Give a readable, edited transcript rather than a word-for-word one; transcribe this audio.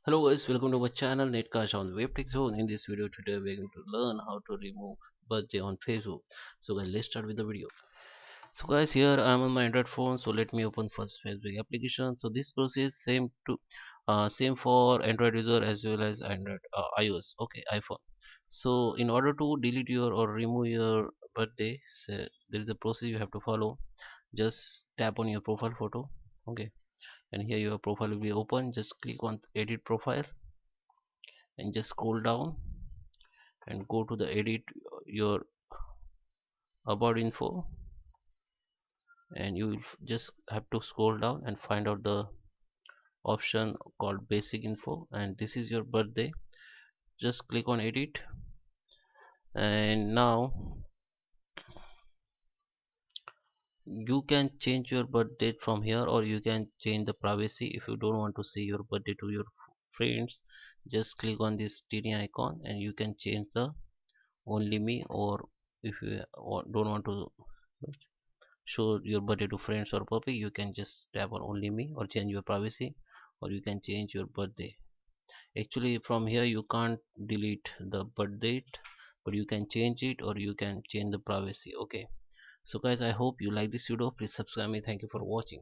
Hello guys, welcome to our channel Netcash on Webtech Zone. In this video today we're going to learn how to remove birthday on Facebook. So guys, let's start with the video. So guys, here I'm on my Android phone. So let me open first Facebook application. So this process same for Android user as well as Android iOS. Okay, iPhone. So in order to delete your or remove your birthday, so there is a process you have to follow. Just tap on your profile photo. Okay, and here your profile will be open. Just click on edit profile and just scroll down and go to the edit your about info, and you will just have to scroll down and find out the option called basic info, and this is your birthday. Just click on edit, and now you can change your birth date from here, or you can change the privacy. If you don't want to see your birthday to your friends, just click on this tiny icon and you can change the only me, or if you don't want to show your birthday to friends or public, you can just tap on only me or change your privacy, or you can change your birthday. Actually from here you can't delete the birth date, but you can change it or you can change the privacy. Okay, so guys, I hope you like this video. Please subscribe me. Thank you for watching.